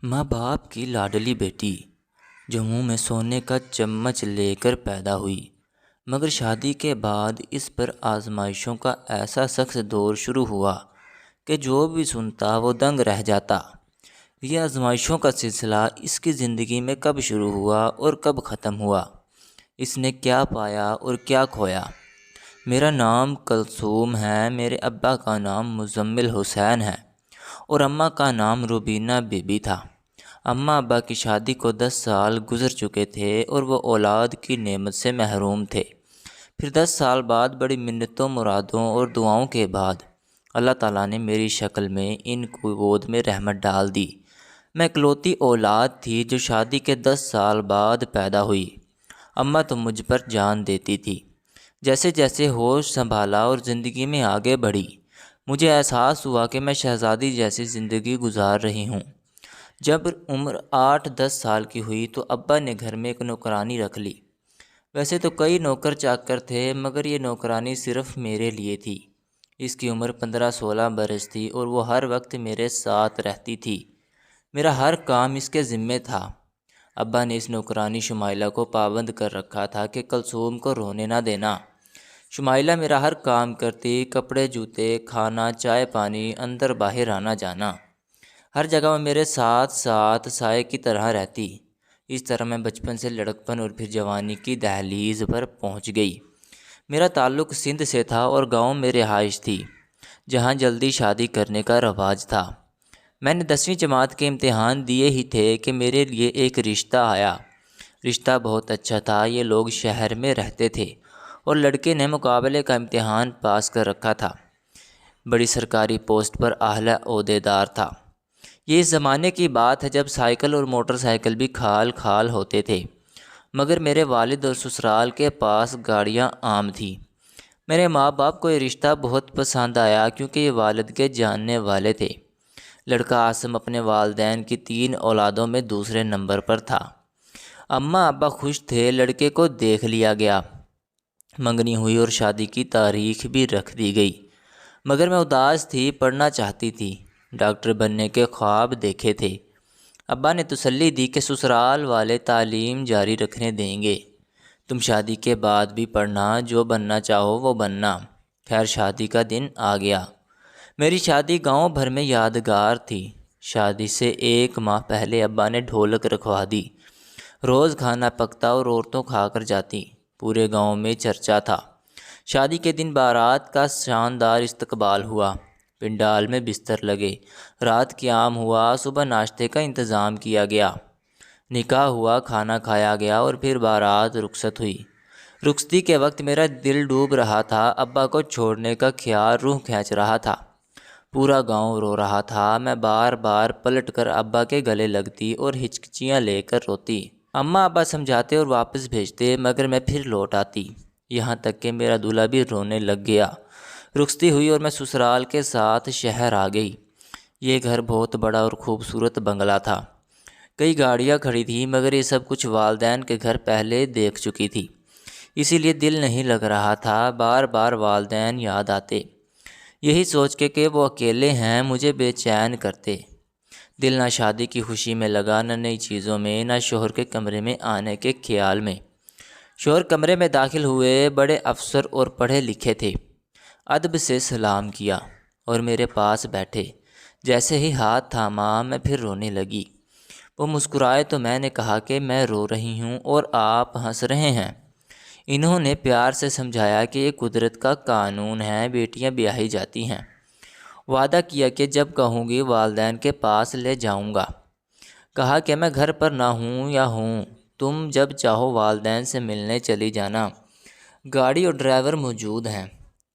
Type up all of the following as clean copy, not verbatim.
ماں باپ کی لاڈلی بیٹی جو منہ میں سونے کا چمچ لے کر پیدا ہوئی، مگر شادی کے بعد اس پر آزمائشوں کا ایسا سخت دور شروع ہوا کہ جو بھی سنتا وہ دنگ رہ جاتا۔ یہ آزمائشوں کا سلسلہ اس کی زندگی میں کب شروع ہوا اور کب ختم ہوا، اس نے کیا پایا اور کیا کھویا۔ میرا نام کلثوم ہے، میرے ابا کا نام مزمل حسین ہے اور اماں کا نام روبینہ بی بی تھا۔ اماں ابا کی شادی کو 10 سال گزر چکے تھے اور وہ اولاد کی نعمت سے محروم تھے۔ پھر 10 سال بعد بڑی منتوں، مرادوں اور دعاؤں کے بعد اللہ تعالیٰ نے میری شکل میں ان کو گود میں رحمت ڈال دی۔ میں اکلوتی اولاد تھی جو شادی کے 10 سال بعد پیدا ہوئی۔ اماں تو مجھ پر جان دیتی تھی۔ جیسے جیسے ہوش سنبھالا اور زندگی میں آگے بڑھی، مجھے احساس ہوا کہ میں شہزادی جیسی زندگی گزار رہی ہوں۔ جب عمر 8-10 سال کی ہوئی تو ابا نے گھر میں ایک نوکرانی رکھ لی۔ ویسے تو کئی نوکر چاکر تھے، مگر یہ نوکرانی صرف میرے لیے تھی۔ اس کی عمر 15-16 برس تھی اور وہ ہر وقت میرے ساتھ رہتی تھی۔ میرا ہر کام اس کے ذمے تھا۔ ابا نے اس نوکرانی شمائلہ کو پابند کر رکھا تھا کہ کلثوم کو رونے نہ دینا۔ شمائلہ میرا ہر کام کرتی، کپڑے جوتے، کھانا، چائے پانی، اندر باہر آنا جانا، ہر جگہ وہ میرے ساتھ ساتھ سائے کی طرح رہتی۔ اس طرح میں بچپن سے لڑکپن اور پھر جوانی کی دہلیز پر پہنچ گئی۔ میرا تعلق سندھ سے تھا اور گاؤں میں رہائش تھی، جہاں جلدی شادی کرنے کا رواج تھا۔ میں نے 10ویں جماعت کے امتحان دیے ہی تھے کہ میرے لیے ایک رشتہ آیا۔ رشتہ بہت اچھا تھا، یہ لوگ شہر میں رہتے تھے اور لڑکے نے مقابلے کا امتحان پاس کر رکھا تھا۔ بڑی سرکاری پوسٹ پر اعلیٰ عہدیدار تھا۔ یہ اس زمانے کی بات ہے جب سائیکل اور موٹر سائیکل بھی کھال کھال ہوتے تھے، مگر میرے والد اور سسرال کے پاس گاڑیاں عام تھیں۔ میرے ماں باپ کو یہ رشتہ بہت پسند آیا کیونکہ یہ والد کے جاننے والے تھے۔ لڑکا عاصم اپنے والدین کی 3 اولادوں میں دوسرے نمبر پر تھا۔ اماں ابا خوش تھے، لڑکے کو دیکھ لیا گیا۔ منگنی ہوئی اور شادی کی تاریخ بھی رکھ دی گئی، مگر میں اداس تھی، پڑھنا چاہتی تھی، ڈاکٹر بننے کے خواب دیکھے تھے۔ ابا نے تسلی دی کہ سسرال والے تعلیم جاری رکھنے دیں گے، تم شادی کے بعد بھی پڑھنا، جو بننا چاہو وہ بننا۔ خیر شادی کا دن آ گیا۔ میری شادی گاؤں بھر میں یادگار تھی۔ شادی سے 1 ماہ پہلے ابا نے ڈھولک رکھوا دی۔ روز کھانا پکتا اور عورتوں کھا کر جاتی۔ پورے گاؤں میں چرچا تھا۔ شادی کے دن بارات کا شاندار استقبال ہوا۔ پنڈال میں بستر لگے، رات قیام ہوا، صبح ناشتے کا انتظام کیا گیا، نکاح ہوا، کھانا کھایا گیا اور پھر بارات رخصت ہوئی۔ رخصتی کے وقت میرا دل ڈوب رہا تھا، ابا کو چھوڑنے کا خیال روح کھینچ رہا تھا۔ پورا گاؤں رو رہا تھا، میں بار بار پلٹ کر ابا کے گلے لگتی اور ہچکچیاں لے کر روتی۔ اماں ابا سمجھاتے اور واپس بھیجتے، مگر میں پھر لوٹ آتی، یہاں تک کہ میرا دولہا بھی رونے لگ گیا۔ رخصتی ہوئی اور میں سسرال کے ساتھ شہر آ گئی۔ یہ گھر بہت بڑا اور خوبصورت بنگلہ تھا۔ کئی گاڑیاں کھڑی تھیں، مگر یہ سب کچھ والدین کے گھر پہلے دیکھ چکی تھی، اسی لیے دل نہیں لگ رہا تھا۔ بار بار والدین یاد آتے، یہی سوچ کے کہ وہ اکیلے ہیں مجھے بے چین کرتے۔ دل نہ شادی کی خوشی میں لگا، نہ نئی چیزوں میں، نہ شوہر کے کمرے میں آنے کے خیال میں۔ شوہر کمرے میں داخل ہوئے، بڑے افسر اور پڑھے لکھے تھے۔ ادب سے سلام کیا اور میرے پاس بیٹھے۔ جیسے ہی ہاتھ تھاما میں پھر رونے لگی۔ وہ مسکرائے تو میں نے کہا کہ میں رو رہی ہوں اور آپ ہنس رہے ہیں۔ انہوں نے پیار سے سمجھایا کہ یہ قدرت کا قانون ہے، بیٹیاں بیاہی جاتی ہیں۔ وعدہ کیا کہ جب کہوں گی والدین کے پاس لے جاؤں گا۔ کہا کہ میں گھر پر نہ ہوں یا ہوں، تم جب چاہو والدین سے ملنے چلی جانا، گاڑی اور ڈرائیور موجود ہیں۔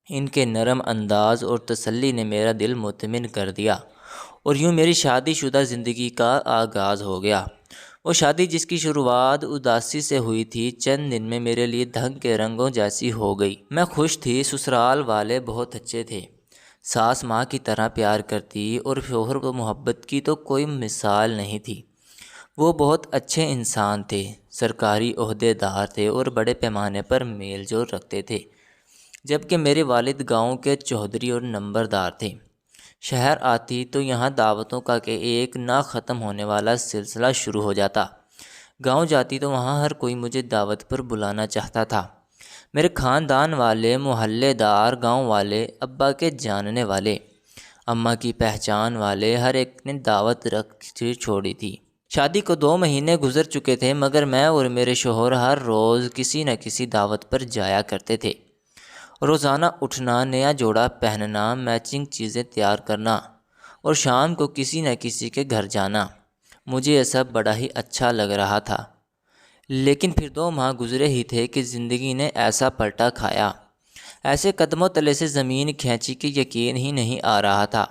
ان کے نرم انداز اور تسلی نے میرا دل مطمئن کر دیا اور یوں میری شادی شدہ زندگی کا آغاز ہو گیا۔ وہ شادی جس کی شروعات اداسی سے ہوئی تھی، چند دن میں میرے لیے دھنگ کے رنگوں جیسی ہو گئی۔ میں خوش تھی، سسرال والے بہت اچھے تھے، ساس ماں کی طرح پیار کرتی اور شوہر کو محبت کی تو کوئی مثال نہیں تھی۔ وہ بہت اچھے انسان تھے، سرکاری عہدیدار تھے اور بڑے پیمانے پر میل جول رکھتے تھے، جبکہ میرے والد گاؤں کے چودھری اور نمبردار تھے۔ شہر آتی تو یہاں دعوتوں کا کہ ایک نہ ختم ہونے والا سلسلہ شروع ہو جاتا۔ گاؤں جاتی تو وہاں ہر کوئی مجھے دعوت پر بلانا چاہتا تھا۔ میرے خاندان والے، محلے دار، گاؤں والے، ابا کے جاننے والے، اماں کی پہچان والے، ہر ایک نے دعوت رکھ چھوڑی تھی۔ شادی کو 2 مہینے گزر چکے تھے، مگر میں اور میرے شوہر ہر روز کسی نہ کسی دعوت پر جایا کرتے تھے۔ روزانہ اٹھنا، نیا جوڑا پہننا، میچنگ چیزیں تیار کرنا اور شام کو کسی نہ کسی کے گھر جانا، مجھے یہ سب بڑا ہی اچھا لگ رہا تھا۔ لیکن پھر 2 ماہ گزرے ہی تھے کہ زندگی نے ایسا پلٹا کھایا، ایسے قدموں تلے سے زمین کھینچی کہ یقین ہی نہیں آ رہا تھا۔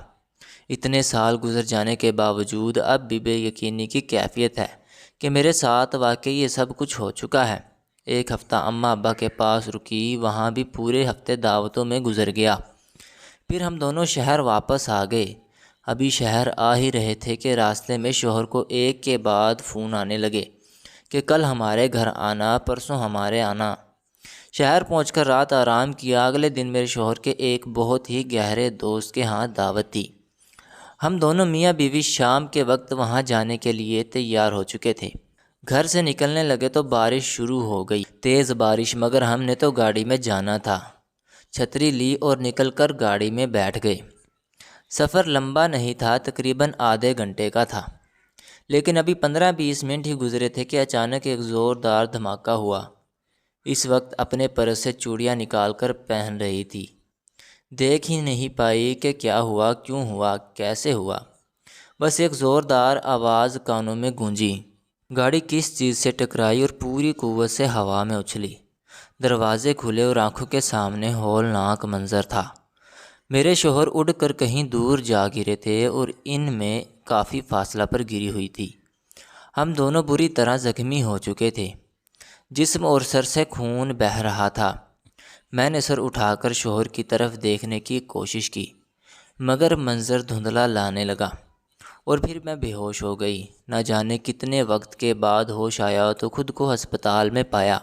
اتنے سال گزر جانے کے باوجود اب بھی بے یقینی کی کیفیت ہے کہ میرے ساتھ واقعی یہ سب کچھ ہو چکا ہے۔ ایک ہفتہ اماں ابا کے پاس رکی، وہاں بھی پورے ہفتے دعوتوں میں گزر گیا۔ پھر ہم دونوں شہر واپس آ گئے۔ ابھی شہر آ ہی رہے تھے کہ راستے میں شوہر کو ایک کے بعد فون آنے لگے کہ کل ہمارے گھر آنا، پرسوں ہمارے آنا۔ شہر پہنچ کر رات آرام کیا۔ اگلے دن میرے شوہر کے ایک بہت ہی گہرے دوست کے ہاں دعوت تھی۔ ہم دونوں میاں بیوی شام کے وقت وہاں جانے کے لیے تیار ہو چکے تھے۔ گھر سے نکلنے لگے تو بارش شروع ہو گئی، تیز بارش، مگر ہم نے تو گاڑی میں جانا تھا۔ چھتری لی اور نکل کر گاڑی میں بیٹھ گئے۔ سفر لمبا نہیں تھا، تقریباً آدھے گھنٹے کا تھا، لیکن ابھی 15-20 منٹ ہی گزرے تھے کہ اچانک ایک زوردار دھماکہ ہوا۔ اس وقت اپنے پرس سے چوڑیاں نکال کر پہن رہی تھی۔ دیکھ ہی نہیں پائی کہ کیا ہوا، کیوں ہوا، کیسے ہوا۔ بس ایک زوردار آواز کانوں میں گونجی۔ گاڑی کس چیز سے ٹکرائی اور پوری قوت سے ہوا میں اچھلی۔ دروازے کھلے اور آنکھوں کے سامنے ہولناک منظر تھا۔ میرے شوہر اڑ کر کہیں دور جا گرے تھے اور ان میں کافی فاصلہ پر گری ہوئی تھی۔ ہم دونوں بری طرح زخمی ہو چکے تھے، جسم اور سر سے خون بہہ رہا تھا۔ میں نے سر اٹھا کر شوہر کی طرف دیکھنے کی کوشش کی، مگر منظر دھندلا لانے لگا اور پھر میں بے ہوش ہو گئی۔ نہ جانے کتنے وقت کے بعد ہوش آیا تو خود کو ہسپتال میں پایا۔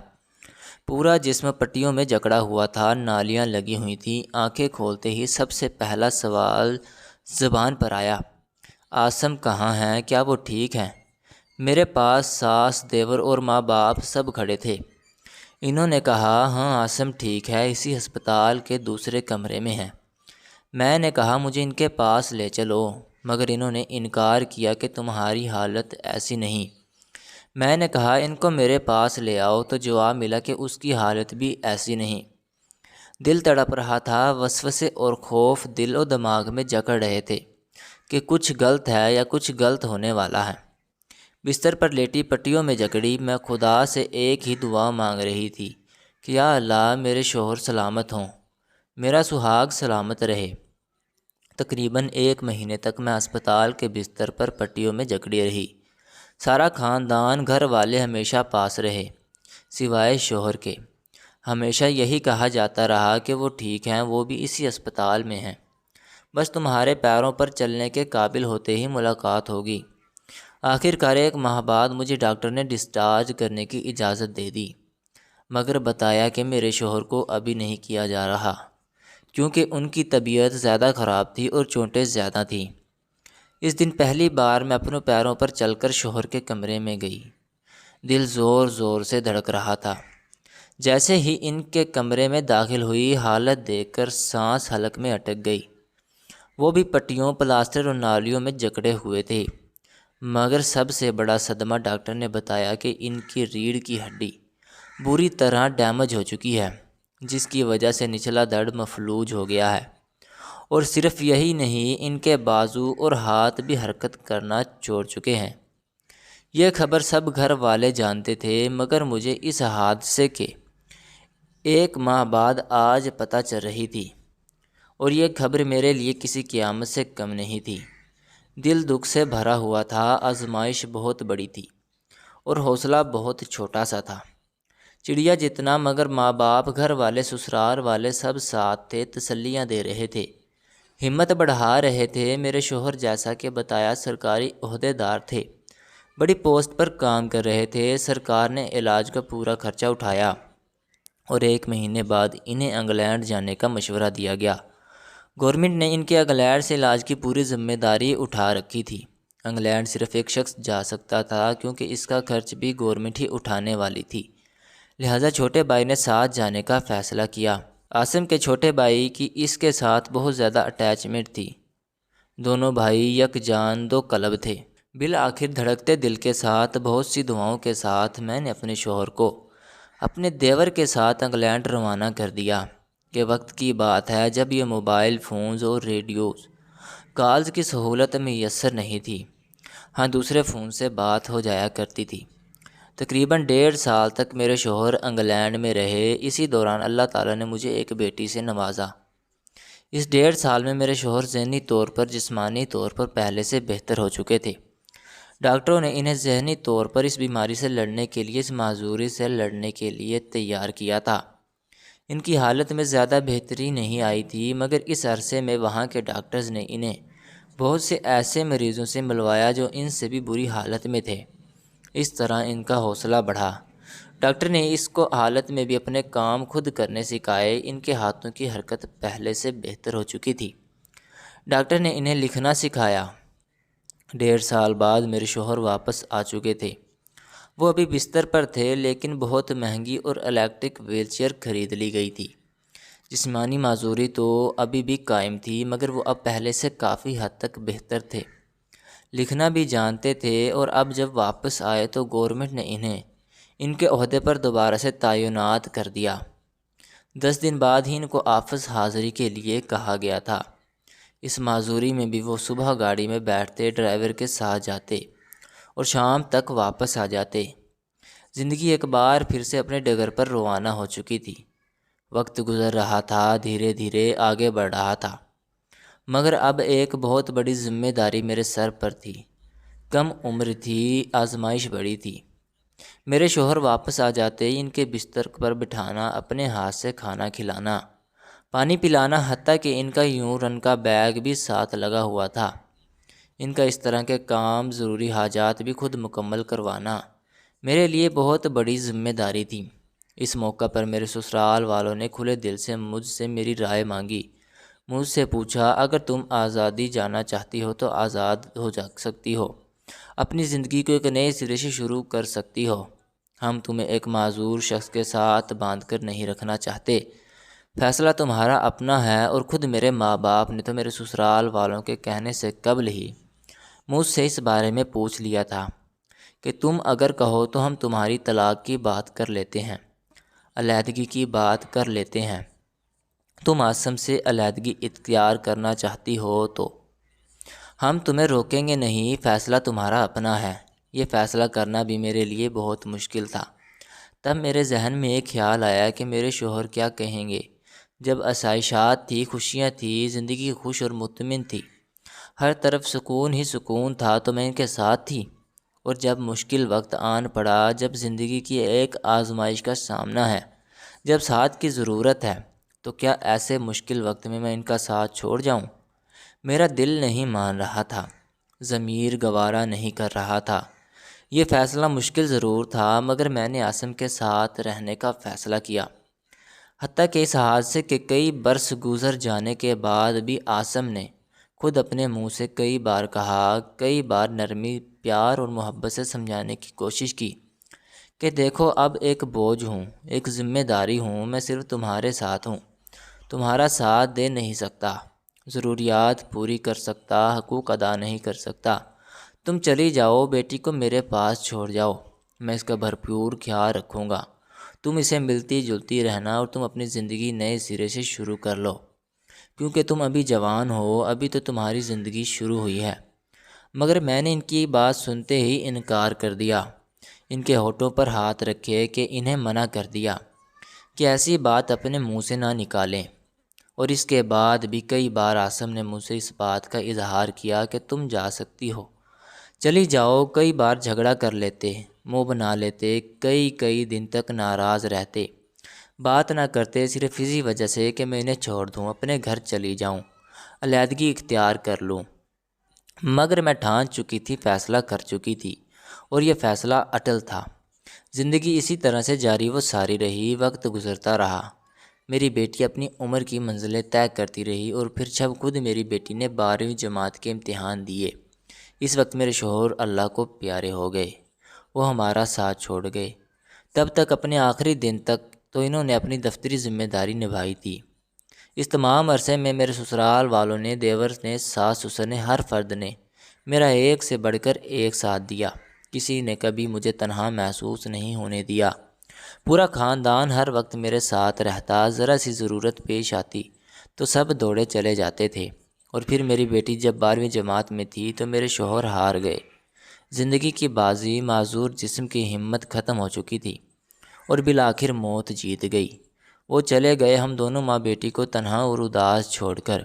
پورا جسم پٹیوں میں جکڑا ہوا تھا، نالیاں لگی ہوئی تھیں۔ آنکھیں کھولتے ہی سب سے پہلا سوال زبان پر آیا، عاصم کہاں ہیں؟ کیا وہ ٹھیک ہیں؟ میرے پاس ساس، دیور اور ماں باپ سب کھڑے تھے۔ انہوں نے کہا، ہاں عاصم ٹھیک ہے، اسی ہسپتال کے دوسرے کمرے میں ہے۔ میں نے کہا، مجھے ان کے پاس لے چلو، مگر انہوں نے انکار کیا کہ تمہاری حالت ایسی نہیں۔ میں نے کہا، ان کو میرے پاس لے آؤ، تو جواب ملا کہ اس کی حالت بھی ایسی نہیں۔ دل تڑپ رہا تھا، وسوسے اور خوف دل و دماغ میں جکڑ رہے تھے کہ کچھ غلط ہے یا کچھ غلط ہونے والا ہے۔ بستر پر لیٹی پٹیوں میں جکڑی میں خدا سے ایک ہی دعا مانگ رہی تھی کہ یا اللہ میرے شوہر سلامت ہوں، میرا سہاگ سلامت رہے۔ تقریباً 1 مہینے تک میں اسپتال کے بستر پر پٹیوں میں جکڑی رہی۔ سارا خاندان، گھر والے ہمیشہ پاس رہے، سوائے شوہر کے۔ ہمیشہ یہی کہا جاتا رہا کہ وہ ٹھیک ہیں، وہ بھی اسی اسپتال میں ہیں، بس تمہارے پیروں پر چلنے کے قابل ہوتے ہی ملاقات ہوگی۔ آخر کار 1 ماہ بعد مجھے ڈاکٹر نے ڈسچارج کرنے کی اجازت دے دی، مگر بتایا کہ میرے شوہر کو ابھی نہیں کیا جا رہا، کیونکہ ان کی طبیعت زیادہ خراب تھی اور چوٹیں زیادہ تھیں۔ اس دن پہلی بار میں اپنے پیروں پر چل کر شوہر کے کمرے میں گئی۔ دل زور زور سے دھڑک رہا تھا۔ جیسے ہی ان کے کمرے میں داخل ہوئی، حالت دیکھ کر سانس حلق میں اٹک گئی۔ وہ بھی پٹیوں، پلاسٹر اور نالیوں میں جکڑے ہوئے تھے، مگر سب سے بڑا صدمہ ڈاکٹر نے بتایا کہ ان کی ریڑھ کی ہڈی بری طرح ڈیمیج ہو چکی ہے، جس کی وجہ سے نچلا دھڑ مفلوج ہو گیا ہے، اور صرف یہی نہیں، ان کے بازو اور ہاتھ بھی حرکت کرنا چھوڑ چکے ہیں۔ یہ خبر سب گھر والے جانتے تھے، مگر مجھے اس حادثے کے 1 ماہ بعد آج پتہ چل رہی تھی، اور یہ خبر میرے لیے کسی قیامت سے کم نہیں تھی۔ دل دکھ سے بھرا ہوا تھا، آزمائش بہت بڑی تھی اور حوصلہ بہت چھوٹا سا تھا۔ چڑیا جتنا، مگر ماں باپ، گھر والے، سسرال والے سب ساتھ تھے، تسلیاں دے رہے تھے، ہمت بڑھا رہے تھے۔ میرے شوہر جیسا کہ بتایا سرکاری عہدیدار تھے، بڑی پوسٹ پر کام کر رہے تھے۔ سرکار نے علاج کا پورا خرچہ اٹھایا اور 1 مہینے بعد انہیں انگلینڈ جانے کا مشورہ دیا گیا۔ گورنمنٹ نے ان کے انگلینڈ سے علاج کی پوری ذمہ داری اٹھا رکھی تھی۔ انگلینڈ صرف ایک شخص جا سکتا تھا کیونکہ اس کا خرچ بھی گورنمنٹ ہی اٹھانے والی تھی، لہٰذا چھوٹے بھائی نے ساتھ جانے کا فیصلہ کیا۔ عاصم کے چھوٹے بھائی کی اس کے ساتھ بہت زیادہ اٹیچمنٹ تھی۔ دونوں بھائی یکجان دو قلب تھے۔ بالآخر دھڑکتے دل کے ساتھ بہت سی دعاؤں کے ساتھ میں نے اپنے شوہر کو اپنے دیور کے ساتھ انگلینڈ روانہ کر دیا کہ وقت کی بات ہے جب یہ موبائل فونز اور ریڈیوز کالز کی سہولت میسر نہیں تھی۔ ہاں، دوسرے فون سے بات ہو جایا کرتی تھی۔ تقریباً 1.5 سال تک میرے شوہر انگلینڈ میں رہے۔ اسی دوران اللہ تعالیٰ نے مجھے ایک بیٹی سے نوازا۔ اس 1.5 سال میں میرے شوہر ذہنی طور پر جسمانی طور پر پہلے سے بہتر ہو چکے تھے۔ ڈاکٹروں نے انہیں ذہنی طور پر اس بیماری سے لڑنے کے لیے، اس معذوری سے لڑنے کے لیے تیار کیا تھا۔ ان کی حالت میں زیادہ بہتری نہیں آئی تھی، مگر اس عرصے میں وہاں کے ڈاکٹرز نے انہیں بہت سے ایسے مریضوں سے ملوایا جو ان سے بھی بری حالت میں تھے۔ اس طرح ان کا حوصلہ بڑھا۔ ڈاکٹر نے اس کو حالت میں بھی اپنے کام خود کرنے سکھائے۔ ان کے ہاتھوں کی حرکت پہلے سے بہتر ہو چکی تھی۔ ڈاکٹر نے انہیں لکھنا سکھایا۔ 1.5 سال بعد میرے شوہر واپس آ چکے تھے۔ وہ ابھی بستر پر تھے، لیکن بہت مہنگی اور الیکٹرک ویل چیئر خرید لی گئی تھی۔ جسمانی معذوری تو ابھی بھی قائم تھی، مگر وہ اب پہلے سے کافی حد تک بہتر تھے، لکھنا بھی جانتے تھے، اور اب جب واپس آئے تو گورنمنٹ نے انہیں ان کے عہدے پر دوبارہ سے تعینات کر دیا۔ 10 دن بعد ہی ان کو آفس حاضری کے لیے کہا گیا تھا۔ اس معذوری میں بھی وہ صبح گاڑی میں بیٹھتے، ڈرائیور کے ساتھ جاتے اور شام تک واپس آ جاتے۔ زندگی ایک بار پھر سے اپنے ڈگر پر روانہ ہو چکی تھی۔ وقت گزر رہا تھا، دھیرے دھیرے آگے بڑھ رہا تھا، مگر اب ایک بہت بڑی ذمہ داری میرے سر پر تھی۔ کم عمر تھی، آزمائش بڑی تھی۔ میرے شوہر واپس آ جاتے، ان کے بستر پر بٹھانا، اپنے ہاتھ سے کھانا کھلانا، پانی پلانا، حتیٰ کہ ان کا یورین کا بیگ بھی ساتھ لگا ہوا تھا۔ ان کا اس طرح کے کام، ضروری حاجات بھی خود مکمل کروانا میرے لیے بہت بڑی ذمہ داری تھی۔ اس موقع پر میرے سسرال والوں نے کھلے دل سے مجھ سے میری رائے مانگی۔ مجھ سے پوچھا، اگر تم آزادی جانا چاہتی ہو تو آزاد ہو جا سکتی ہو، اپنی زندگی کو ایک نئے سرے سے شروع کر سکتی ہو۔ ہم تمہیں ایک معذور شخص کے ساتھ باندھ کر نہیں رکھنا چاہتے۔ فیصلہ تمہارا اپنا ہے۔ اور خود میرے ماں باپ نے تو میرے سسرال والوں کے کہنے سے قبل ہی مجھ سے اس بارے میں پوچھ لیا تھا کہ تم اگر کہو تو ہم تمہاری طلاق کی بات کر لیتے ہیں، علیحدگی کی بات کر لیتے ہیں۔ تم عاصم سے علیحدگی اختیار کرنا چاہتی ہو تو ہم تمہیں روکیں گے نہیں، فیصلہ تمہارا اپنا ہے۔ یہ فیصلہ کرنا بھی میرے لیے بہت مشکل تھا۔ تب میرے ذہن میں ایک خیال آیا کہ میرے شوہر کیا کہیں گے۔ جب آسائشات تھی، خوشیاں تھیں، زندگی خوش اور مطمئن تھی، ہر طرف سکون ہی سکون تھا، تو میں ان کے ساتھ تھی۔ اور جب مشکل وقت آن پڑا، جب زندگی کی ایک آزمائش کا سامنا ہے، جب ساتھ کی ضرورت ہے، تو کیا ایسے مشکل وقت میں ان کا ساتھ چھوڑ جاؤں؟ میرا دل نہیں مان رہا تھا، ضمیر گوارا نہیں کر رہا تھا۔ یہ فیصلہ مشکل ضرور تھا، مگر میں نے عاصم کے ساتھ رہنے کا فیصلہ کیا۔ حتیٰ کہ اس حادثے کے کئی برس گزر جانے کے بعد بھی عاصم نے خود اپنے منہ سے کئی بار کہا، کئی بار نرمی، پیار اور محبت سے سمجھانے کی کوشش کی کہ دیکھو، اب ایک بوجھ ہوں، ایک ذمہ داری ہوں، میں صرف تمہارے ساتھ ہوں، تمہارا ساتھ دے نہیں سکتا، ضروریات پوری کر سکتا، حقوق ادا نہیں کر سکتا۔ تم چلی جاؤ، بیٹی کو میرے پاس چھوڑ جاؤ، میں اس کا بھرپور خیال رکھوں گا۔ تم اسے ملتی جلتی رہنا، اور تم اپنی زندگی نئے سرے سے شروع کر لو، کیونکہ تم ابھی جوان ہو، ابھی تو تمہاری زندگی شروع ہوئی ہے۔ مگر میں نے ان کی بات سنتے ہی انکار کر دیا، ان کے ہونٹوں پر ہاتھ رکھے کہ انہیں منع کر دیا کہ ایسی بات اپنے منہ سے نہ نکالیں۔ اور اس کے بعد بھی کئی بار عاصم نے مجھ سے اس بات کا اظہار کیا کہ تم جا سکتی ہو، چلی جاؤ۔ کئی بار جھگڑا کر لیتے، منہ بنا لیتے، کئی دن تک ناراض رہتے، بات نہ کرتے، صرف اسی وجہ سے کہ میں انہیں چھوڑ دوں، اپنے گھر چلی جاؤں، علیحدگی اختیار کر لوں۔ مگر میں ٹھان چکی تھی، فیصلہ کر چکی تھی، اور یہ فیصلہ اٹل تھا۔ زندگی اسی طرح سے جاری و ساری رہی، وقت گزرتا رہا، میری بیٹی اپنی عمر کی منزلیں طے کرتی رہی اور پھر جب خود میری بیٹی نے 12ویں جماعت کے امتحان دیے، اس وقت میرے شوہر اللہ کو پیارے ہو گئے، وہ ہمارا ساتھ چھوڑ گئے۔ تب تک اپنے آخری دن تک تو انہوں نے اپنی دفتری ذمہ داری نبھائی تھی۔ اس تمام عرصے میں میرے سسرال والوں نے، دیور نے، ساس سسر نے، ہر فرد نے میرا ایک سے بڑھ کر ایک ساتھ دیا۔ کسی نے کبھی مجھے تنہا محسوس نہیں ہونے دیا۔ پورا خاندان ہر وقت میرے ساتھ رہتا، ذرا سی ضرورت پیش آتی تو سب دوڑے چلے جاتے تھے۔ اور پھر میری بیٹی جب 12ویں جماعت میں تھی تو میرے شوہر ہار گئے۔ زندگی کی بازی، معذور جسم کی ہمت ختم ہو چکی تھی اور بالآخر موت جیت گئی۔ وہ چلے گئے، ہم دونوں ماں بیٹی کو تنہا اور اداس چھوڑ کر۔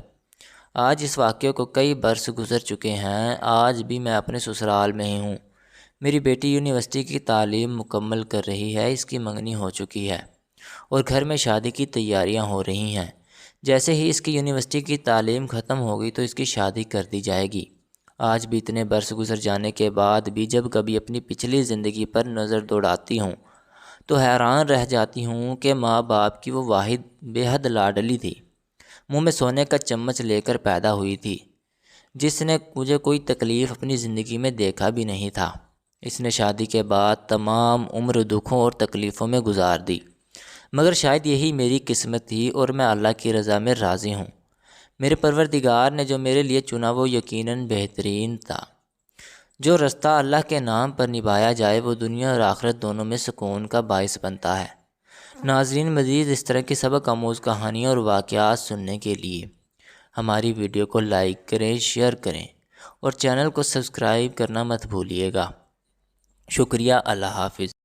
آج اس واقعے کو کئی برس گزر چکے ہیں، آج بھی میں اپنے سسرال میں ہی ہوں۔ میری بیٹی یونیورسٹی کی تعلیم مکمل کر رہی ہے، اس کی منگنی ہو چکی ہے اور گھر میں شادی کی تیاریاں ہو رہی ہیں۔ جیسے ہی اس کی یونیورسٹی کی تعلیم ختم ہوگی تو اس کی شادی کر دی جائے گی۔ آج بھی اتنے برس گزر جانے کے بعد بھی جب کبھی اپنی پچھلی زندگی پر نظر دوڑاتی ہوں تو حیران رہ جاتی ہوں کہ ماں باپ کی وہ واحد بے حد لاڈلی تھی، منہ میں سونے کا چمچ لے کر پیدا ہوئی تھی، جس نے مجھے کوئی تکلیف اپنی زندگی میں دیکھا بھی نہیں تھا۔ اس نے شادی کے بعد تمام عمر دکھوں اور تکلیفوں میں گزار دی، مگر شاید یہی میری قسمت تھی اور میں اللہ کی رضا میں راضی ہوں۔ میرے پروردگار نے جو میرے لیے چنا وہ یقیناً بہترین تھا۔ جو رستہ اللہ کے نام پر نبھایا جائے وہ دنیا اور آخرت دونوں میں سکون کا باعث بنتا ہے۔ ناظرین، مزید اس طرح کی سبق آموز کہانیاں اور واقعات سننے کے لیے ہماری ویڈیو کو لائک کریں، شیئر کریں اور چینل کو سبسکرائب کرنا مت بھولیے گا۔ شکریہ، اللہ حافظ۔